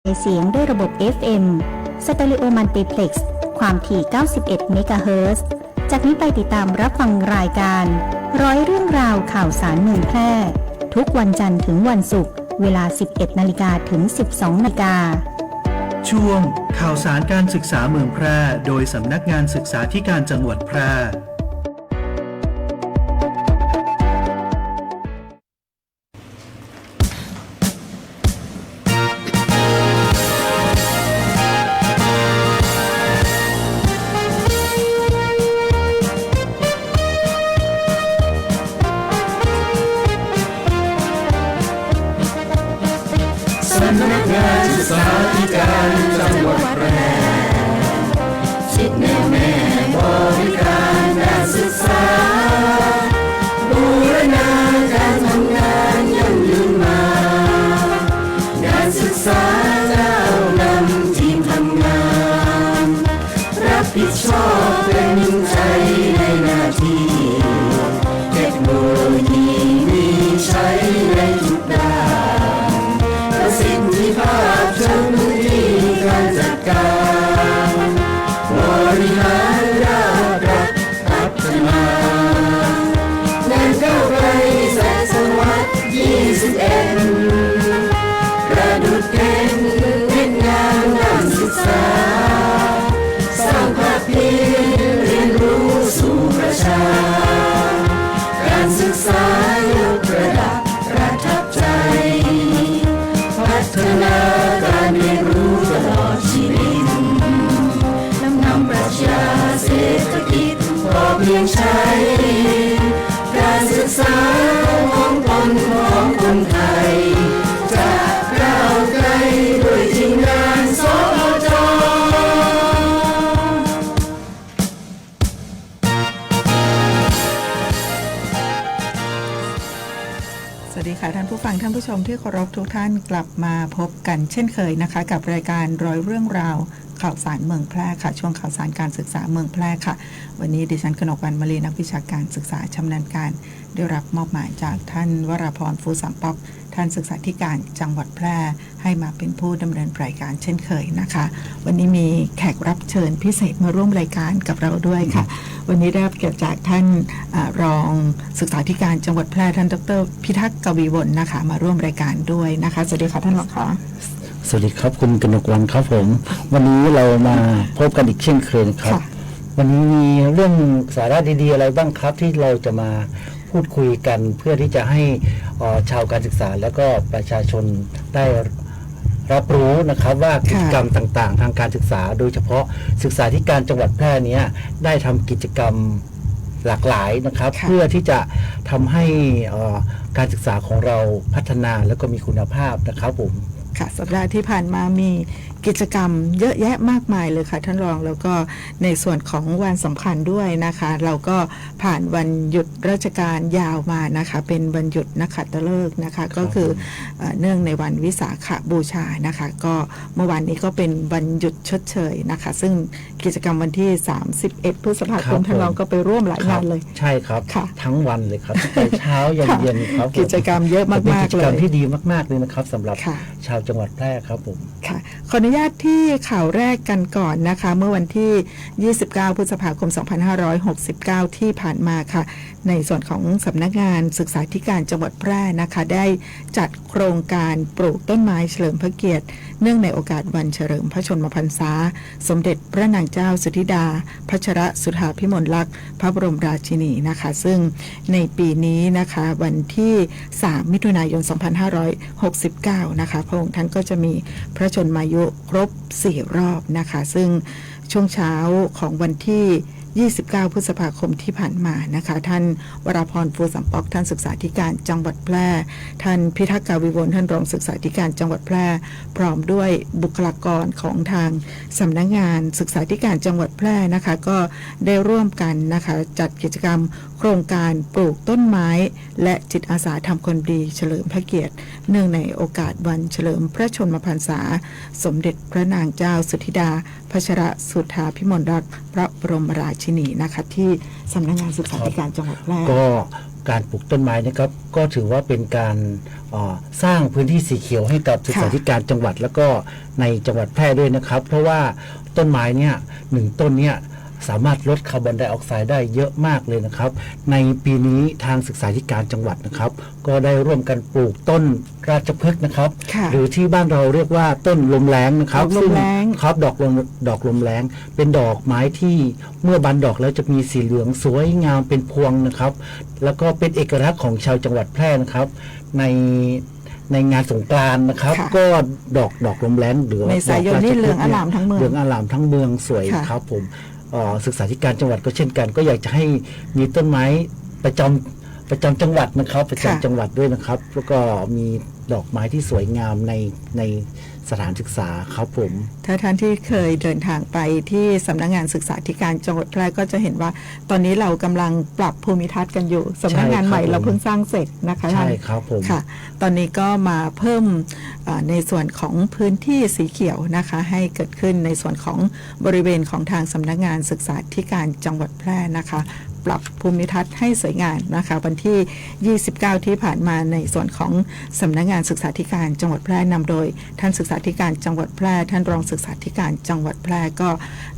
เสียงด้วยระบบ FM สเตอริโอมัลติเพล็กซ์ความถี่91เมกะเฮิรตซ์จากนี้ไปติดตามรับฟังรายการร้อยเรื่องราวข่าวสารเมืองแพร่ทุกวันจันทร์ถึงวันศุกร์เวลา 11 นาฬิกาถึง 12 นาฬิกาช่วงข่าวสารการศึกษาเมืองแพร่โดยสำนักงานศึกษาธิการจังหวัดแพร่สำนักงานศึกษาธิการจังหวัดแพร่สิทธิแน่วแน่บริการการศึกษาบูรณาการทำงานยั่งยืนมางานศึกษาเจ้านำทีมทำงานรับผิดชอบเป็นใจในหน้าที่เทคโนโลยีมีใช้ในทุกด้านประสิทธิภาพเชิงพื้นที่การจัดการบริหารราชรัฐพัฒนางานก้าวไกลแสงสวัสดิ์21ประดุจเก่งเน้นงานด้านศึกษาสร้างภาพเพียนเรียนรู้สู่ประชาการศึกษายกระดับประทับใจพัฒนาการเรียนรู้ตลอดชีวิตนำปรัชญาเศรษฐกิจพอเพียงใช้การศึกษาของตนของคนไทยจะก้าวไกลด้วยทีมงานสพจ.สวัสดีค่ะท่านผู้ฟังท่านผู้ชมที่เคารพทุกท่านกลับมาพบกันเช่นเคยนะคะกับรายการร้อยเรื่องราวข่าวสารเมืองแพร่ค่ะช่วงข่าวสารการศึกษาเมืองแพร่ค่ะวันนี้ดิฉันกนกวรรณมลีนักวิชาการศึกษาชำนาญการได้รับมอบหมายจากท่านวราพรฟูสัมป๊อกท่านศึกษาธิการจังหวัดแพร่ให้มาเป็นผู้ดำเนินรายการเช่นเคยนะคะวันนี้มีแขกรับเชิญพิเศษมาร่วมรายการกับเราด้วยค่ะวันนี้ได้รับเกียรติจากท่านรองศึกษาธิการจังหวัดแพร่ท่านดร.พิทักษ์กวีวนนะคะมาร่วมรายการด้วยนะคะสวัสดีค่ะท่านรองค่ะสวัสดีครับคุณกนกวรรณครับผมวันนี้เรามาพบกันอีกเช่นเคยครับวันนี้มีเรื่องสาระดีๆอะไรบ้างครับที่เราจะมาพูดคุยกันเพื่อที่จะให้ชาวการศึกษาและก็ประชาชนได้รับรู้นะครับว่ากิจกรรมต่างๆทางการศึกษาโดยเฉพาะศึกษาธิการจังหวัดแพร่นี้ได้ทำกิจกรรมหลากหลายนะครับเพื่อที่จะทำให้การศึกษาของเราพัฒนาและก็มีคุณภาพนะครับผมค่ะสัปดาห์ที่ผ่านมามีกิจกรรมเยอะแยะมากมายเลยค่ะท่านรองแล้วก็ในส่วนของวันสำคัญด้วยนะคะเราก็ผ่านวันหยุดราชการยาวมานะคะเป็นวันหยุดนักขัตฤกษ์นะคะก็คือเนื่องในวันวิสาขบูชานะคะก็เมื่อวานนี้ก็เป็นวันหยุดชดเชยนะคะซึ่งกิจกรรมวันที่31พฤษภาคมท่านรองก็ไปร่วมหลายงานเลยใช่ครับทั้งวันเลยครับตั้งแต่เช้ายันเย็นครับกิจกรรมเยอะมากๆเลยกิจกรรมที่ดีมากๆเลยนะครับสำหรับชาวจังหวัดแพร่ครับผมค่ะขออนุญาตที่ข่าวแรกกันก่อนนะคะเมื่อวันที่29พฤษภาคม2569ที่ผ่านมาค่ะในส่วนของสำนักงานศึกษาธิการจังหวัดแพร่นะคะได้จัดโครงการปลูกต้นไม้เฉลิมพระเกียรติเนื่องในโอกาสวันเฉลิมพระชนมพรรษาสมเด็จพระนางเจ้าสิทธิดาพัชรสุธาภิมลลักษณ์พระบรมราชินีนะคะซึ่งในปีนี้นะคะวันที่3มิถุนายน2569นะคะพระองค์ท่านก็จะมีพระชนมายุครบ4รอบนะคะซึ่งช่วงเช้าของวันที่29พฤษภาคมที่ผ่านมานะคะท่านวราพรฟูสัมป๊อกท่านศึกษาธิการจังหวัดแพร่ท่านพิทักษ์กวีวนท่านรองศึกษาธิการจังหวัดแพร่พร้อมด้วยบุคลากรของทางสำนักงานศึกษาธิการจังหวัดแพร่นะคะก็ได้ร่วมกันนะคะจัดกิจกรรมโครงการปลูกต้นไม้และจิตอาสาทำคนดีเฉลิมพระเกียรติเนื่องในโอกาสวันเฉลิมพระชนมพรรษาสมเด็จพระนางเจ้าสิทธิดาพัชรสุธาภิมลลักษณ์พระบรมราชินีนะคะที่สำนักงานศึกษาธิการจังหวัดแพร่ก็ การปลูกต้นไม้นะครับก็ถือว่าเป็นการสร้างพื้นที่สีเขียวให้กับศึกษาธิการจังหวัดแล้วก็ในจังหวัดแพร่ด้วยนะครับ เพราะว่าต้นไม้เนี่ย1 ต้นเนี่ยสามารถลดคาร์บอนไดออกไซด์ได้เยอะมากเลยนะครับในปีนี้ทางศึกษาธิการจังหวัดนะครับก็ได้ร่วมกันปลูกต้นราชพฤกษ์นะครับ ค่ะ หรือที่บ้านเราเรียกว่าต้นลมแรงนะครับ ดอกลมแล้ง ซึ่ครับดอกลมแรงเป็นดอกไม้ที่เมื่อบานดอกแล้วจะมีสีเหลืองสวยงามเป็นพวงนะครับแล้วก็เป็นเอกลักษณ์ของชาวจังหวัดแพร่นะครับในงานสงกรานต์นะครับ ค่ะ ก็ดอกลมแรงหรือ เมษายนนี่เหลืองอร่ามทั้งเมือง เหลืองอร่ามทั้งเมืองสวย ค่ะ ครับผมศึกษาธิการจังหวัดก็เช่นกัน ก็อยากจะให้มีต้นไม้ประจำจังหวัดนะครับประจำจังหวัดด้วยนะครับแล้วก็มีดอกไม้ที่สวยงามในสถานศึกษาครับผม ถ้าท่านที่เคยเดินทางไปที่สำนักงานศึกษาธิการจังหวัดแพร่ก็จะเห็นว่าตอนนี้เรากำลังปรับภูมิทัศน์กันอยู่สำนักงานใหม่เราเพิ่งสร้างเสร็จนะคะท่าน ใช่ครับผม ค่ะ ตอนนี้ก็มาเพิ่มในส่วนของพื้นที่สีเขียวนะคะให้เกิดขึ้นในส่วนของบริเวณของทางสำนักงานศึกษาธิการจังหวัดแพร่นะคะปรับภูมิทัศน์ให้สวยงามนะคะวันที่ 29 ที่ผ่านมาในส่วนของสำนักงานศึกษาธิการจังหวัดแพร่นำโดยท่านศึกษาธิการจังหวัดแพร่ท่านรองศึกษาธิการจังหวัดแพร่ก็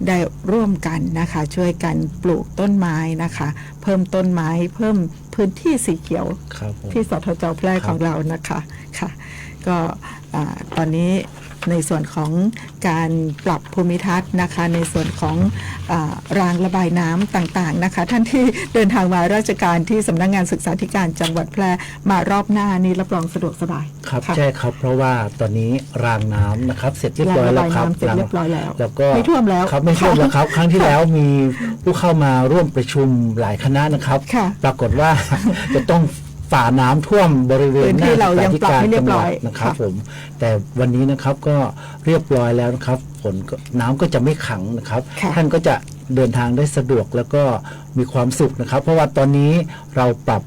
ได้ร่วมกันนะคะช่วยกันปลูกต้นไม้นะคะเพิ่มต้นไม้เพิ่มพื้นที่สีเขียว ครับผม ที่สทจแพร่ของเรานะคะค่ะก็ตอนนี้ในส่วนของการปรับภูมิทัศน์นะคะในส่วนของรางระบายน้ำต่างๆนะคะท่านที่เดินทางมาราชการที่สำนักงานศึกษาธิการจังหวัดแพร่มารอบหน้านี้รับรองสะดวกสบาย ครับ ค่ะ ใช่ครับเพราะว่าตอนนี้รางน้ำนะครับเสร็จเรียบร้อยแล้วครับ รางระบายน้ำเสร็จเรียบร้อยแล้ว แล้วก็ ไม่ท่วมแล้ว ครับไม่ท่วมแล้วครับ ครั้งที่แล้วมีผู้เข้ามาร่วมประชุมหลายคณะนะครับ ค่ะ ปรากฏว่า จะต้องฝ่าน้ำท่วมบริเวณ พื้นที่เรายังปรับให้เรียบร้อย นะครับ ค่ะ ผมแต่วันนี้นะครับก็เรียบร้อยแล้วนะครับน้ำก็จะไม่ขังนะครับ ค่ะ ท่านก็จะเดินทางได้สะดวกแล้วก็มีความสุขนะครับ เพราะว่าตอนนี้เราปรับ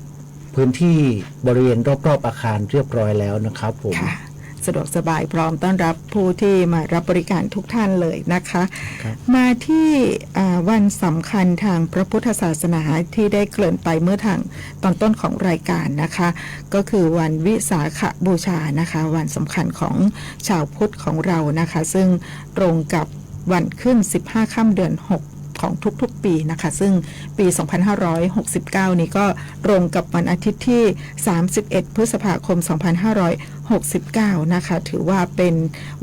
พื้นที่บริเวณรอบๆอาคารเรียบร้อยแล้วนะครับผม ค่ะสะดวกสบายพร้อมต้อนรับผู้ที่มารับบริการทุกท่านเลยนะคะ ครับ มาที่วันสำคัญทางพระพุทธศาสนาที่ได้เกริ่นไปเมื่อทางตอนต้นของรายการนะคะ ก็คือวันวิสาขบูชานะคะวันสำคัญของชาวพุทธของเรานะคะ ซึ่งตรงกับวันขึ้น 15 ค่ำเดือน 6 ของทุกๆปีนะคะซึ่งปี 2569 นี้ก็ตรงกับวันอาทิตย์ที่ 31 พฤษภาคม 2569 นะคะถือว่าเป็น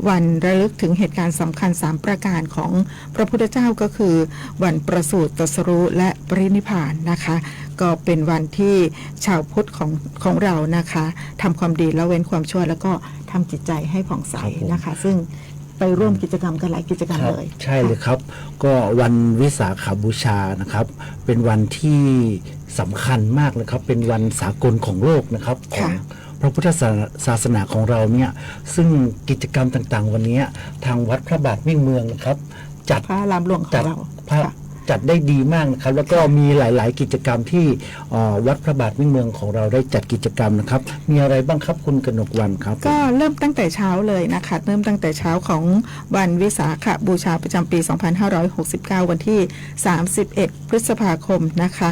วันระลึกถึงเหตุการณ์สำคัญ 3 ประการของพระพุทธเจ้าก็คือวันประสูติตรัสรู้และปรินิพพานนะคะก็เป็นวันที่ชาวพุทธของเรานะคะทำความดีละเว้นความชั่วแล้วก็ทำจิตใจให้ผ่องใสนะคะซึ่งไปร่วมกิจกรรมกันหลายกิจกรรม ครับ เลย ใช่เลยครับ ก็วันวิสาขบูชานะครับ เป็นวันที่สำคัญมากเลยครับ เป็นวันสากลของโลกนะครับของพระพุทธศาสนาของเราเนี่ยซึ่งกิจกรรมต่างๆ วันนี้ทางวัดพระบาทมิ่งเมืองนะครับ จัด พระอารามหลวงของเรา ค่ะ จัดได้ดีมากนะครับ แล้วก็มีหลาย ๆ กิจกรรมที่วัดพระบาทมิ่งเมืองของเราได้จัดกิจกรรมนะครับ มีอะไรบ้างครับคุณกนกวรรณครับ ก็เริ่มตั้งแต่เช้าเลยนะคะเริ่มตั้งแต่เช้าของวันวิสาขบูชาประจำปี 2569 วันที่ 31 พฤษภาคมนะคะ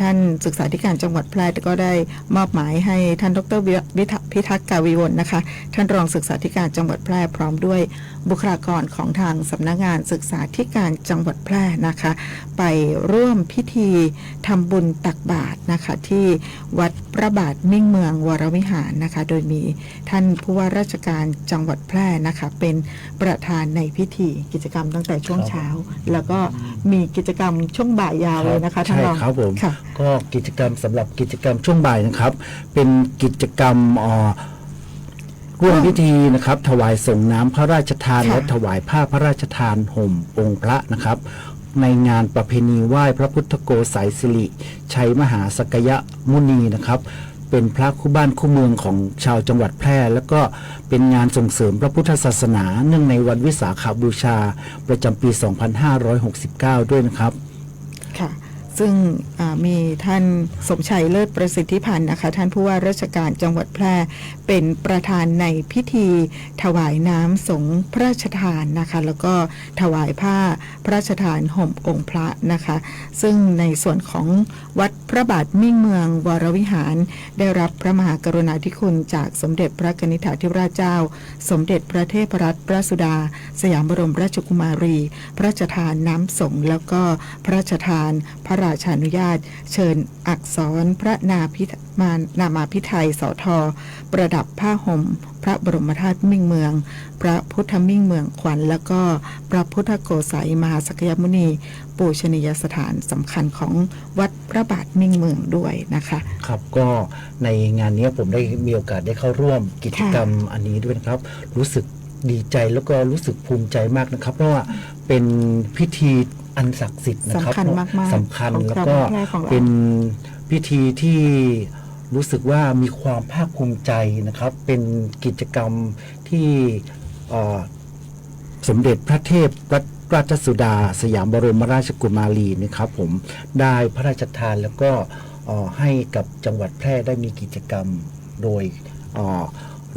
ท่านศึกษาธิการจังหวัดแพร่ก็ได้มอบหมายให้ท่านดร.พิทักษ์กาวิวลนะคะท่านรองศึกษาธิการจังหวัดแพร่พร้อมด้วยบุคลากรของทางสำนักงานศึกษาธิการจังหวัดแพร่นะคะไปร่วมพิธีทำบุญตักบาตรนะคะที่วัดพระบาทมิ่งเมืองวรวิหารนะคะโดยมีท่านผู้ว่าราชการจังหวัดแพร่นะคะเป็นประธานในพิธีกิจกรรมตั้งแต่ช่วงเช้า แล้วก็มีกิจกรรมช่วงบ่ายยาวเลยนะคะท่าน ใช่ รอง ครับผม ค่ะ ก็กิจกรรมสำหรับกิจกรรมช่วงบ่ายนะครับ เป็นกิจกรรมร่วมพิธีนะครับถวายส่งน้ำพระราชทาน ค่ะ และถวายผ้าพระราชทานห่มองค์พระนะครับ ในงานประเพณีไหว้พระพุทธโกษัยสิริชัยมหาสกยมุนีนะครับ เป็นพระคู่บ้านคู่เมืองของชาวจังหวัดแพร่ แล้วก็เป็นงานส่งเสริมพระพุทธศาสนาเนื่องในวันวิสาขบูชาประจำปี 2569 ด้วยนะครับ ค่ะ ซึ่งมีท่านสมชัยเลิศประสิทธิพันธ์นะคะท่านผู้ว่าราชการจังหวัดแพร่เป็นประธานในพิธีถวายน้ำสงฆ์พระราชทานนะคะแล้วก็ถวายผ้าพระราชทานห่มองค์พระนะคะซึ่งในส่วนของวัดพระบาทมิ่งเมืองวรวิหารได้รับพระมหากรุณาธิคุณจากสมเด็จพระกนิษฐาธิราชเจ้าสมเด็จพระเทพรัตนราชสุดาสยามบรมราชกุมารีพระราชทานน้ำสงฆ์แล้วก็พระราชทานพระราชานุญาตเชิญอักษรพระนามาพิไทยสทประดับผ้าห่มพระบรมธาตุมิ่งเมืองพระพุทธมิ่งเมืองขวัญแล้วก็พระพุทธโกษัยมหาสักยมุนีปูชนียสถานสำคัญของวัดพระบาทมิ่งเมืองด้วยนะคะครับก็ในงานนี้ผมได้มีโอกาสได้เข้าร่วมกิจกรรมอันนี้ด้วยนะครับรู้สึกดีใจแล้วก็รู้สึกภูมิใจมากนะครับเพราะว่าเป็นพิธีอันศักดิ์สิทธิ์นะครับสำคัญมากๆสำคัญแล้วก็เป็นพิธีที่รู้สึกว่ามีความภาคภูมิใจนะครับเป็นกิจกรรมที่สมเด็จพระเทพรัตนราชสุดาสยามบรมราชกุมารีนะครับผมได้พระราชทานแล้วก็ให้กับจังหวัดแพร่ได้มีกิจกรรมโดย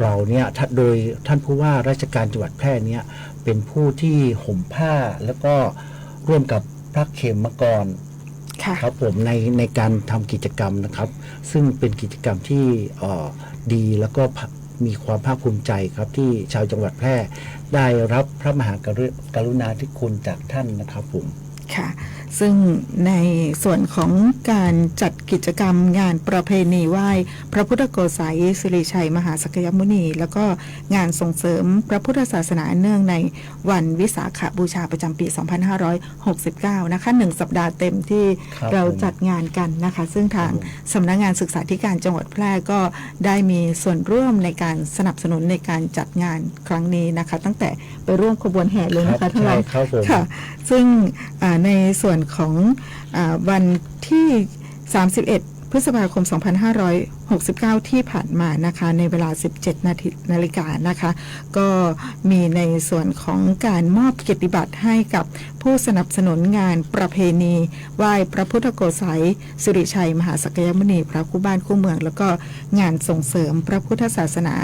เราเนี่ยโดยท่านผู้ว่าราชการจังหวัดแพร่เนี่ยเป็นผู้ที่ห่มผ้าแล้วก็ร่วมกับพระเขมกรครับผมในการทำกิจกรรมนะครับซึ่งเป็นกิจกรรมที่ดีแล้วก็มีความภาคภูมิใจครับที่ชาวจังหวัดแพร่ได้รับพระมหากรุณาธิคุณจากท่านนะครับผมค่ะซึ่งในส่วนของการจัดกิจกรรมงานประเพณีไหว้พระพุทธโกษัยสิริชัยมหาสักยมุนีแล้วก็งานส่งเสริมพระพุทธศาสนาเนื่องในวันวิสาขบูชาประจำปี 2569 นะคะ1 สัปดาห์เต็มที่เราจัดงานกันนะคะซึ่งทางสำนักงานศึกษาธิการจังหวัดแพร่ก็ได้มีส่วนร่วมในการสนับสนุนในการจัดงานครั้งนี้นะคะตั้งแต่ไปร่วมขบวนแห่เลยนะคะท่านรองค่ะซึ่งในส่วนของวันที่ 31 พฤษภาคม 2569 ที่ผ่านมานะคะในเวลา 17 นาฬิกานะคะก็มีในส่วนของการมอบเกียรติบัตรให้กับผู้สนับสนุนงานประเพณีไหว้พระพุทธโกษัยสิริชัยมหาสักยมุนีพระคู่บ้านคู่เมืองแล้วก็งานส่งเสริมพระพุทธศาสนา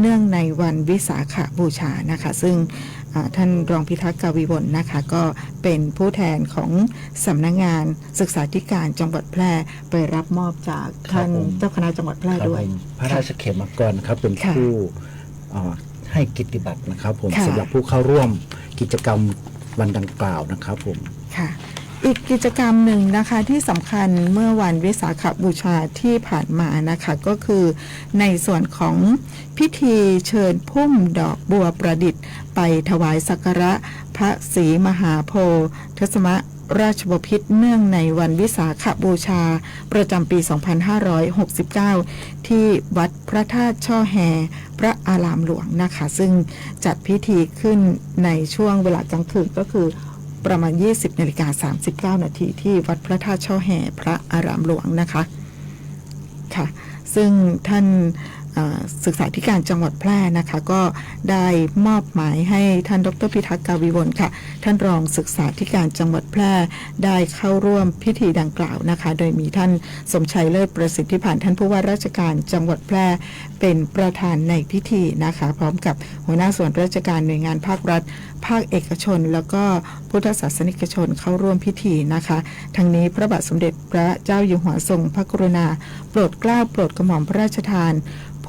เนื่องในวันวิสาขบูชานะคะซึ่งท่านรองพิทักษ์กาวีวลนะคะก็เป็นผู้แทนของสำนักงานศึกษาธิการจังหวัดแพร่ไปรับมอบจากท่านเจ้าคณะจังหวัดแพร่ด้วยพระราชเขมกรครับเป็นผู้ให้กิตติบัตรนะครับผมสำหรับผู้เข้าร่วมกิจกรรมวันดังกล่าวนะครับผมค่ะอีกกิจกรรมหนึ่งนะคะที่สำคัญเมื่อวันวิสาขบูชาที่ผ่านมานะคะก็คือในส่วนของพิธีเชิญพุ่มดอกบัวประดิษฐ์ไปถวายสักการะพระศรีมหาโพธิ์ทศมราชบพิตรเนื่องในวันวิสาขบูชาประจำปี 2569 ที่วัดพระธาตุช่อแฮพระอารามหลวงนะคะซึ่งจัดพิธีขึ้นในช่วงเวลากลางคืนก็คือประมาณ 20:39 นาทีที่วัดพระธาตุช่อแฮพระอารามหลวงนะคะค่ะซึ่งท่านศึกษาธิการจังหวัดแพร่นะคะก็ได้มอบหมายให้ท่านดร.พิทักษ์กาวีวลค่ะท่านรองศึกษาธิการจังหวัดแพร่ได้เข้าร่วมพิธีดังกล่าวนะคะโดยมีท่านสมชัยเลิศประสิทธิพันธ์ท่านผู้ว่าราชการจังหวัดแพร่เป็นประธานในพิธีนะคะพร้อมกับหัวหน้าส่วนราชการหน่วยงานภาครัฐภาคเอกชนแล้วก็พุทธศาสนิกชนเข้าร่วมพิธีนะคะทั้งนี้พระบาทสมเด็จพระเจ้าอยู่หัวทรงพระกรุณาโปรดเกล้าโปรดกระหม่อมพระราชทาน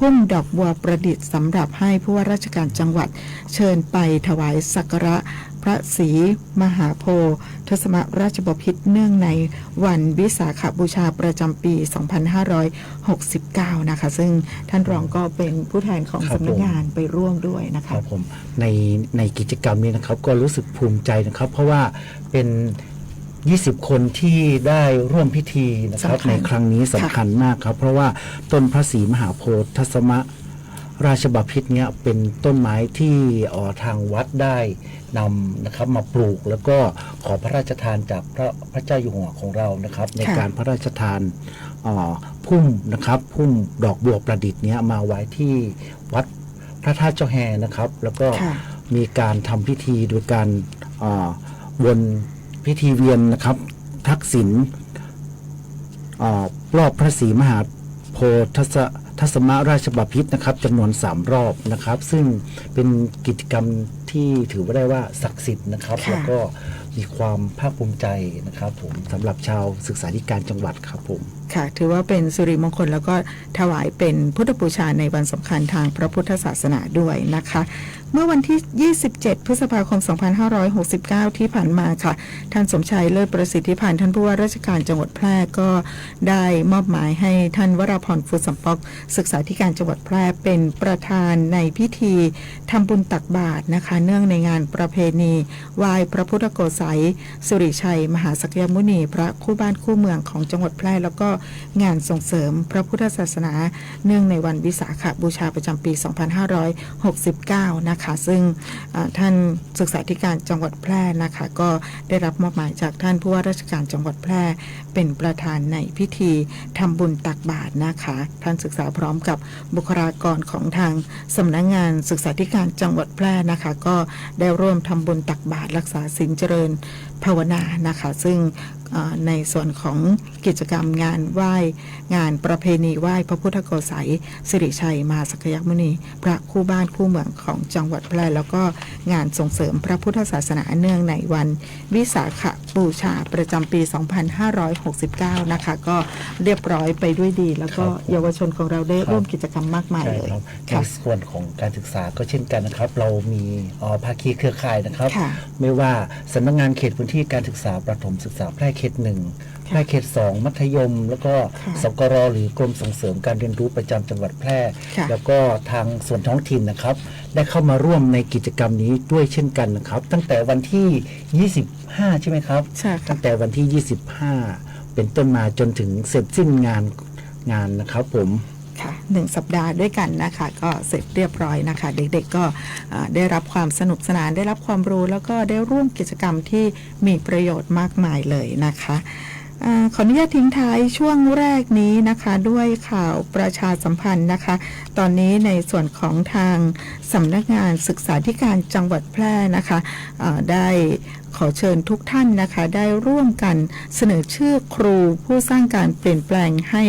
พุ่มดอกบัวประดิษฐ์สำหรับให้ผู้ว่าราชการจังหวัดเชิญไปถวายสักการะพระศรีมหาโพธิ์ทศมราชบพิตรเนื่องในวันวิสาขบูชาประจำปี 2569 นะคะซึ่งท่านรองก็เป็นผู้แทนของสำนักงานไปร่วมด้วยนะคะครับผมในกิจกรรมนี้นะครับก็รู้สึกภูมิใจนะครับเพราะว่าเป็น20 คนที่ได้ร่วมพิธีนะครับในครั้งนี้สำคัญมากครับเพราะว่าต้นพระศรีมหาโพธิ์ทศมราชบพิตรเนี่ยเป็นต้นไม้ที่ทางวัดได้นำนะครับมาปลูกแล้วก็ขอพระราชทานจากพระเจ้าอยู่หัวของเรานะครับในการพระราชทานพุ่มนะครับพุ่มดอกบัวประดิษฐ์เนี้ยมาไว้ที่วัดพระธาตุเจ้าแฮนะครับแล้วก็มีการทำพิธีโดยการวนพิธีเวียนนะครับทักษิณ รอบพระศรีมหาโพธิทัศมราชบพิตรนะครับจำนวน3รอบนะครับ ซึ่งเป็นกิจกรรมที่ถือว่าได้ว่าศักดิ์สิทธิ์นะครับ ค่ะ แล้วก็มีความภาคภูมิใจนะครับผมสำหรับชาวศึกษาธิการจังหวัดครับผม ค่ะถือว่าเป็นสิริมงคลแล้วก็ถวายเป็นพุทธบูชาในวันสำคัญทางพระพุทธศาสนาด้วยนะคะ เมื่อวันที่ 27 พฤษภาคม 2569 ที่ผ่านมาค่ะท่านสมชัยเลิศประสิทธิพันธ์ท่านผู้ว่าราชการจังหวัดแพร่ก็ได้มอบหมายให้ท่านวราพรฟูสัมปอกศึกษาธิการจังหวัดแพร่เป็นประธานในพิธีทำบุญตักบาตรนะคะเนื่องในงานประเพณีไหว้พระพุทธโกษัยสุริชัยมหาสักยมุนีพระคู่บ้านคู่เมืองของจังหวัดแพร่แล้วก็งานส่งเสริมพระพุทธศาสนาเนื่องในวันวิสาขบูชาประจำปี 2569 นะคะซึ่งท่านศึกษาธิการจังหวัดแพร่นะคะก็ได้รับมอบหมายจากท่านผู้ว่าราชการจังหวัดแพร่เป็นประธานในพิธีทำบุญตักบาตรนะคะท่านศึกษาพร้อมกับบุคลากรของทางสำนักงานศึกษาธิการจังหวัดแพร่นะคะก็ได้ร่วมทำบุญตักบาตรรักษาศีลเจริญภาวนานะคะซึ่งในส่วนของกิจกรรมงานไหว้งานประเพณีไหว้พระพุทธโกษัยสิริชัยมหาสักยมุนีพระคู่บ้านคู่เมืองของจังหวัดแพร่แล้วก็งานส่งเสริมพระพุทธศาสนาเนื่องในวันวิสาขบูชาประจำปี 2569 นะคะก็เรียบร้อยไปด้วยดีแล้วก็เยาวชนของเราได้ร่วมกิจกรรมมากมายเลย ในส่วนของการศึกษาก็เช่นกันนะครับเรามีภาคีเครือข่ายนะครับ ไม่ว่าสำนักงานเขตพื้นที่การศึกษาประถมศึกษาแพร่เขต 1 แพร่เขต 2 มัธยม แล้วก็สกรหรือกรมส่งเสริมการเรียนรู้ประจำจังหวัดแพร่แล้วก็ทางส่วนท้องถิ่นนะครับได้เข้ามาร่วมในกิจกรรมนี้ด้วยเช่นกันนะครับตั้งแต่วันที่ 25 ใช่ไหมครับใช่ตั้งแต่วันที่ 25 เป็นต้นมาจนถึงเสร็จสิ้นงานนะครับผมค่ะ1 สัปดาห์ด้วยกันนะคะก็เสร็จเรียบร้อยนะคะเด็กๆก็ได้รับความสนุกสนานได้รับความรู้แล้วก็ได้ร่วมกิจกรรมที่มีประโยชน์มากมายเลยนะคะขออนุญาตทิ้งท้ายช่วงแรกนี้นะคะด้วยข่าวประชาสัมพันธ์นะคะตอนนี้ในส่วนของทางสำนักงานศึกษาธิการจังหวัดแพร่นะคะได้ขอเชิญทุกท่านนะคะได้ร่วมกันเสนอชื่อครูผู้สร้างการเปลี่ยนแปลงให้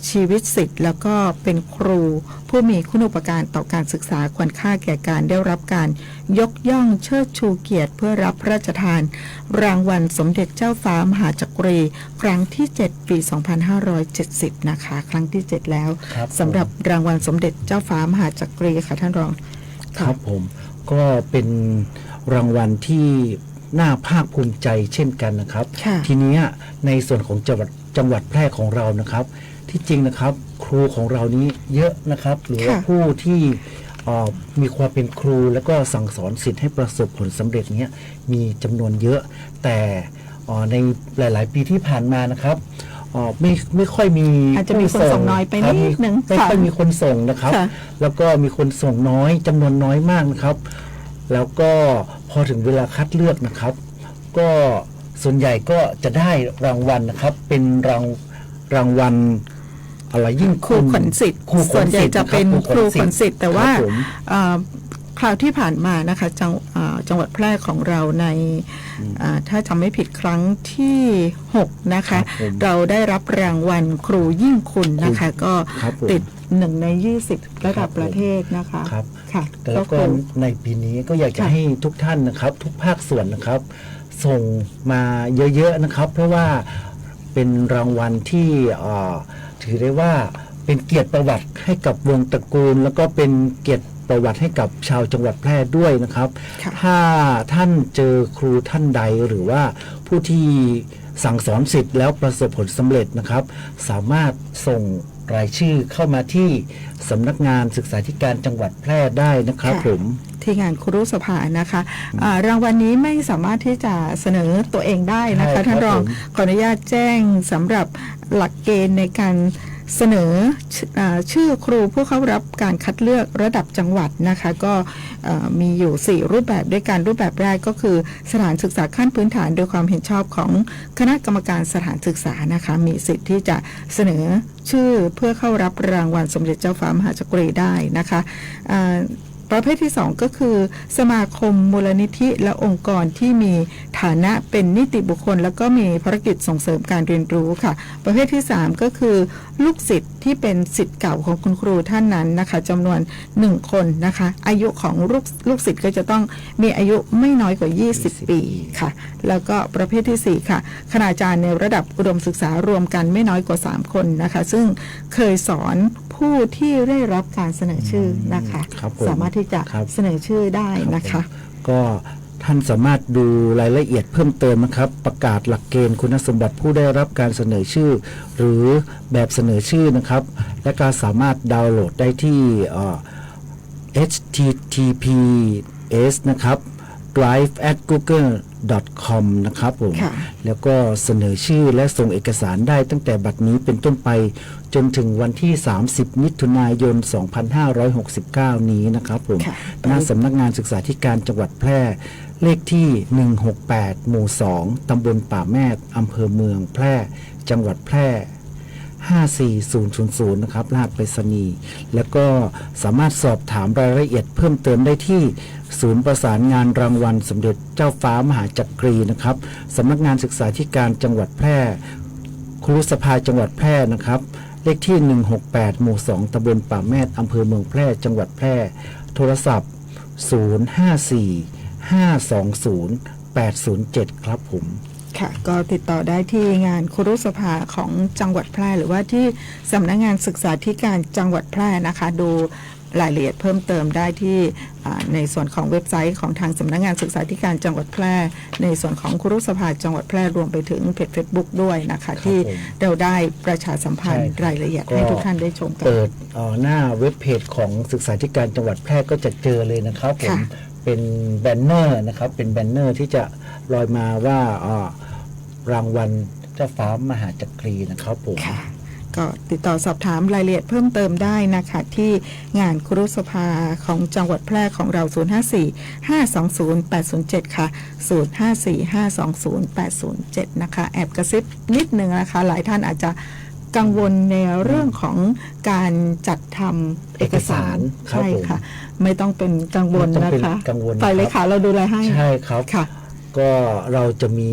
ชีวิตศิษย์แล้วก็เป็นครูผู้มีคุณูปการต่อการศึกษาควรค่าแก่การได้รับการยกย่องเชิดชูเกียรติเพื่อรับพระราชทานรางวัลสมเด็จเจ้าฟ้ามหาจักรีครั้งที่ 7 ปี 2570 นะคะครั้งที่ 7 แล้วสำหรับรางวัลสมเด็จเจ้าฟ้ามหาจักรีค่ะท่านรองครับผมก็เป็นรางวัลที่น่าภาคภูมิใจเช่นกันนะครับทีนี้ในส่วนของจังหวัดแพร่ของเรานะครับที่จริงนะครับครูของเรานี้เยอะนะครับหรือว่าผู้ที่มีความเป็นครูแล้วก็สั่งสอนศิษย์ให้ประสบผลสำเร็จเนี้ยมีจำนวนเยอะแต่ในหลายๆปีที่ผ่านมานะครับไม่ค่อยมีอาจจะมีคนส่งน้อยไปนิดนึงไม่ค่อยมีคนส่งนะครับแล้วก็มีคนส่งน้อยจำนวนน้อยมากนะครับแล้วก็พอถึงเวลาคัดเลือกนะครับก็ส่วนใหญ่ก็จะได้รางวัลนะครับเป็นรางวัลอะไรยิ่งครูขนศิษย์ส่วนใหญ่จะเป็นครูขนศิษย์แต่ว่าคราวที่ผ่านมานะคะจังหวัดแพร่ของเราในถ้าจำไม่ผิดครั้งที่6นะคะเราได้รับรางวัลครูยิ่งคุณนะคะก็ติด1 ใน 20ระดับประเทศนะคะค่ะแล้วก็ในปีนี้ก็อยากจะให้ทุกท่านนะครับทุกภาคส่วนนะครับส่งมาเยอะๆนะครับเพราะว่าเป็นรางวัลที่ถือได้ว่าเป็นเกียรติประวัติให้กับวงตระกูลแล้วก็เป็นเกียรติประวัติให้กับชาวจังหวัดแพร่ด้วยนะครับถ้าท่านเจอครูท่านใดหรือว่าผู้ที่สั่งสอนศิษย์แล้วประสบผลสำเร็จนะครับสามารถส่งรายชื่อเข้ามาที่สำนักงานศึกษาธิการจังหวัดแพร่ได้นะครับผมที่งานครุสภานะคะรางวัลนี้ไม่สามารถที่จะเสนอตัวเองได้นะคะท่านรองขออนุญาตแจ้งสำหรับหลักเกณฑ์ในการเสนอชื่อครูผู้เข้ารับการคัดเลือกระดับจังหวัดนะคะก็มีอยู่4รูปแบบด้วยกันรูปแบบแรกก็คือสถานศึกษาขั้นพื้นฐานโดยความเห็นชอบของคณะกรรมการสถานศึกษานะคะมีสิทธิ์ที่จะเสนอชื่อเพื่อเข้ารับรางวัลสมเด็จเจ้าฟ้ามหาจักรีได้นะคะ ประเภทที่ 2 ก็คือสมาคมมูลนิธิและองค์กรที่มีฐานะเป็นนิติบุคคลแล้วก็มีภารกิจส่งเสริมการเรียนรู้ค่ะประเภทที่ 3 ก็คือลูกศิษย์ที่เป็นศิษย์เก่าของคุณครูท่านนั้นนะคะจำนวน1คนนะคะอายุของลูกศิษย์ก็จะต้องมีอายุไม่น้อยกว่า20 ปีค่ะแล้วก็ประเภทที่ 4 ค่ะคณาจารย์ในระดับอุดมศึกษารวมกันไม่น้อยกว่า3คนนะคะซึ่งเคยสอนผู้ที่ได้รับการเสนอชื่อนะคะ ครับผม สามารถที่จะเสนอชื่อได้นะคะ ก็ท่านสามารถดูรายละเอียดเพิ่มเติมนะครับประกาศหลักเกณฑ์คุณสมบัติผู้ได้รับการเสนอชื่อ หรือแบบเสนอชื่อนะครับและก็สามารถดาวน์โหลดได้ที่ https นะครับ drive@google.com นะครับผม ค่ะ แล้วก็เสนอชื่อและส่งเอกสารได้ตั้งแต่บัดนี้เป็นต้นไปจนถึงวันที่ 30 มิถุนายน 2569 นี้นะครับผม ค่ะ ณสำนักงานศึกษาธิการจังหวัดแพร่เลขที่ 168 หมู่ 2 ตำบลป่าแมดอำเภอเมืองแพร่ จังหวัดแพร่ 54000 นะครับรหัสไปรษณีย์แล้วก็สามารถสอบถามรายละเอียดเพิ่มเติมได้ที่ศูนย์ประสานงานรางวัลสมเด็จเจ้าฟ้ามหาจักรีนะครับสำนักงานศึกษาธิการจังหวัดแพร่ครุสภาจังหวัดแพร่นะครับเลขที่ 168 หมู่ 2 ตำบลป่าแมดอำเภอเมืองแพร่ จังหวัดแพร่ โทรศัพท์ 054-520-807 ครับผม ค่ะก็ติดต่อได้ที่งานครุสภาของจังหวัดแพร่หรือว่าที่สำนักงานศึกษาธิการจังหวัดแพร่นะคะดูรายละเอียดเพิ่มเติมได้ที่ในส่วนของเว็บไซต์ของทางสำนักงานศึกษาธิการจังหวัดแพร่ในส่วนของครุสภาจังหวัดแพร่รวมไปถึงเพจ Facebook ด้วยนะคะที่เราได้ประชาสัมพันธ์ ใช่ครับ รายละเอียดให้ทุกท่านได้ชมกัน เปิดหน้าเว็บเพจของศึกษาธิการจังหวัดแพร่ก็จะเจอเลยนะครับผม ค่ะ เป็นแบนเนอร์นะครับเป็นแบนเนอร์ที่จะลอยมาว่ารางวัลเจ้าฟ้ามหาจักรีนะครับผม ค่ะก็ติดต่อสอบถามรายละเอียดเพิ่มเติมได้นะคะที่งานครุสภาของจังหวัดแพร่ของเรา 054-520-807 ค่ะ 054-520-807 นะคะแอบกระซิบนิดนึงนะคะหลายท่านอาจจะกังวลในเรื่องของการจัดทำเอกสาร ครับ ใช่ ผม ค่ะ ไม่ต้องเป็นกังวล ไม่ต้อง นะ เป็น คะ กังวล ฝ่ายเลขาเราดูแลให้ ใช่ครับ ค่ะ ก็เราจะมี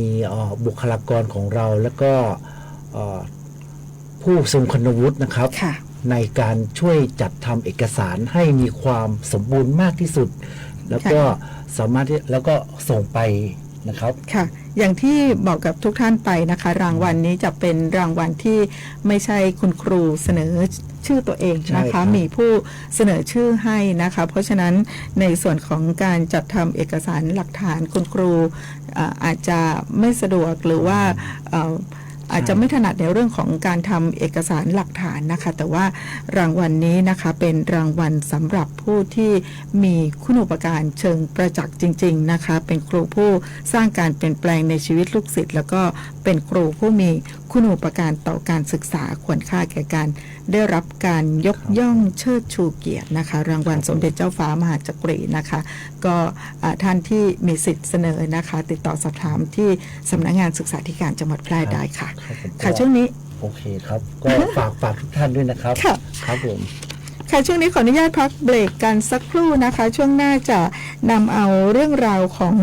บุคลากรของเราแล้วก็ผู้ทรงคุณวุฒินะครับ ค่ะ ในการช่วยจัดทำเอกสารให้มีความสมบูรณ์มากที่สุด แล้วก็สามารถที่แล้วก็ส่งไปนะครับ ค่ะ อย่างที่บอกกับทุกท่านไปนะคะ รางวัลนี้จะเป็นรางวัลที่ไม่ใช่คุณครูเสนอชื่อตัวเองนะ ใช่ครั คะ บ มีผู้เสนอชื่อให้นะคะ เพราะฉะนั้นในส่วนของการจัดทำเอกสารหลักฐานคุณครูอาจจะไม่สะดวกหรือว่าอาจจะไม่ถนัดในเรื่องของการทำเอกสารหลักฐานนะคะ แต่ว่ารางวัลนี้นะคะเป็นรางวัลสำหรับผู้ที่มีคุณูปการเชิงประจักษ์จริง ๆนะคะ เป็นครูผู้สร้างการเปลี่ยนแปลงในชีวิตลูกศิษย์แล้วก็เป็นครูผู้มีคุณูปการต่อการศึกษาควรค่าแก่การได้รับการยกย่องเชิดชูเกียรตินะคะ รางวัลสมเด็จเจ้าฟ้ามหาจักรีนะคะ ก็ท่านที่มีสิทธิ์เสนอนะคะ ติดต่อสอบถามที่สำนักงานศึกษาธิการจังหวัดแพร่ได้ค่ะ ครับผม ค่ะช่วงนี้ โอเคครับ ก็ฝากทุกท่านด้วยนะครับ ค่ะ ครับผม ค่ะช่วงนี้ขออนุญาตพักเบรกกันสักครู่นะคะ ช่วงหน้าจะนำเอาเรื่องราวของ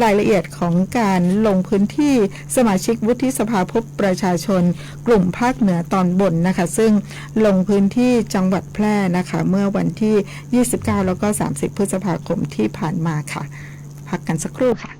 รายละเอียดของการลงพื้นที่สมาชิกวุฒิสภาพบประชาชน กลุ่มภาคเหนือตอนบนนะคะ ซึ่งลงพื้นที่จังหวัดแพร่นะคะ เมื่อวันที่ 29 แล้วก็ 30 พฤษภาคมที่ผ่านมาค่ะ พักกันสักครู่ค่ะ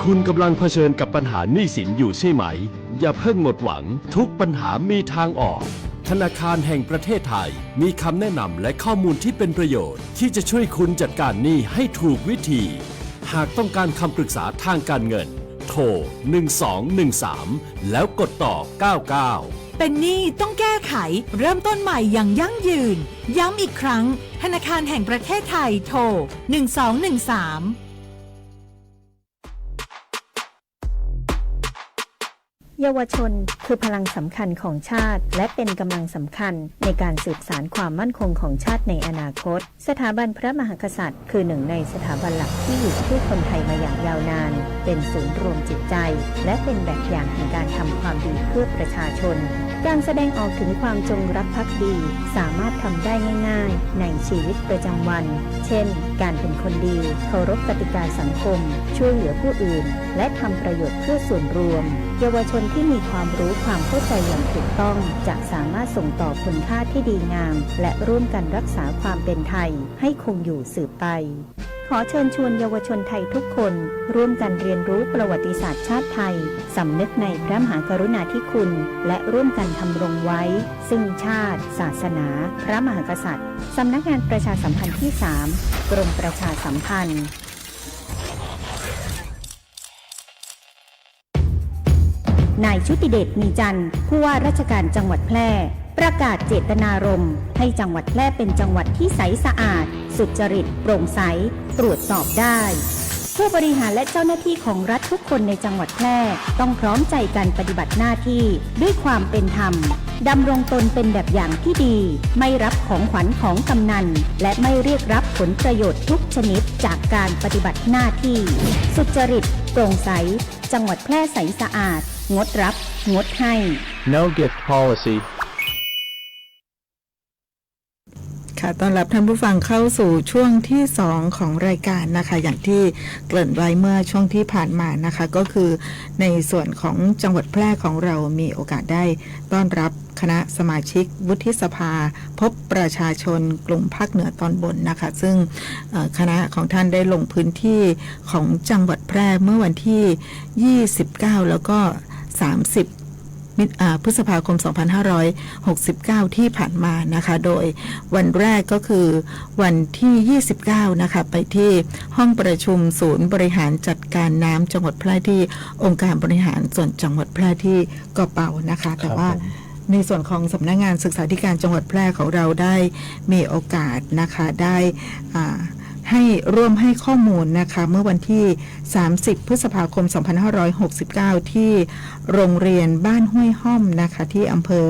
คุณกำลังเผชิญกับปัญหาหนี้สินอยู่ใช่ไหมอย่าเพิ่งหมดหวังทุกปัญหามีทางออกธนาคารแห่งประเทศไทยมีคำแนะนำและข้อมูลที่เป็นประโยชน์ที่จะช่วยคุณจัดการหนี้ให้ถูกวิธีหากต้องการคำปรึกษาทางการเงินโทร1213แล้วกดต่อ99เป็นหนี้ต้องแก้ไขเริ่มต้นใหม่อย่างยั่งยืนย้ำอีกครั้งธนาคารแห่งประเทศไทยโทร1213เยาวชนคือพลังสำคัญของชาติและเป็นกำลังสำคัญในการสืบสานความมั่นคงของชาติในอนาคตสถาบันพระมหากษัตริย์คือหนึ่งในสถาบันหลักที่อยู่คู่คนไทยมาอย่างยาวนานเป็นศูนย์รวมจิตใจและเป็นแบบอย่างแห่งการทำความดีเพื่อประชาชนการแสดงออกถึงความจงรักภักดีสามารถทำได้ง่ายๆในชีวิตประจำวันเช่นการเป็นคนดีเคารพกติกาสังคมช่วยเหลือผู้อื่นและทำประโยชน์เพื่อส่วนรวมเยาวชนที่มีความรู้ความเข้าใจอย่างถูกต้องจะสามารถส่งต่อคุณค่าที่ดีงามและร่วมกันรักษาความเป็นไทยให้คงอยู่สืบไปขอเชิญชวนเยาวชนไทยทุกคนร่วมกันเรียนรู้ประวัติศาสตร์ชาติไทยสำนึกในพระมหากรุณาธิคุณและร่วมกันทำรงไว้ซึ่งชาติศาสนาพระมหากษัตริย์สำนักงานประชาสัมพันธ์ที่ 3 กรมประชาสัมพันธ์นายชุติเดชมีจันทร์ผู้ว่าราชการจังหวัดแพร่ประกาศเจตนารมณ์ให้จังหวัดแพร่เป็นจังหวัดที่ใสสะอาดสุจริตโปร่งใสตรวจสอบได้ผู้บริหารและเจ้าหน้าที่ของรัฐทุกคนในจังหวัดแพร่ต้องพร้อมใจกันปฏิบัติหน้าที่ด้วยความเป็นธรรมดำรงตนเป็นแบบอย่างที่ดีไม่รับของขวัญของกำนันและไม่เรียกรับผลประโยชน์ทุกชนิดจากการปฏิบัติหน้าที่สุจริตโปร่งใสจังหวัดแพร่ใสสะอาดงดรับงดให้ No gift policyค่ะต้อนรับท่านผู้ฟังเข้าสู่ช่วงที่2ของรายการนะคะอย่างที่เกริ่นไว้เมื่อช่วงที่ผ่านมานะคะก็คือในส่วนของจังหวัดแพร่ของเรามีโอกาสได้ต้อนรับคณะสมาชิกวุฒิสภาพบประชาชนกลุ่มภาคเหนือตอนบนนะคะซึ่งคณะของท่านได้ลงพื้นที่ของจังหวัดแพร่เมื่อวันที่29แล้วก็30พฤษภาคม 2569 ที่ผ่านมานะคะโดยวันแรกก็คือวันที่29นะคะไปที่ห้องประชุมศูนย์บริหารจัดการน้ำจังหวัดแพร่ที่องค์การบริหารส่วนจังหวัดแพร่ที่เกาะเป่านะคะแต่ว่าในส่วนของสำนักงานศึกษาธิการจังหวัดแพร่ของเราได้มีโอกาสนะคะได้ให้ร่วมให้ข้อมูลนะคะเมื่อวันที่30พฤษภาคม 2569 ที่โรงเรียนบ้านห้วยห้อมนะคะที่อำเภอ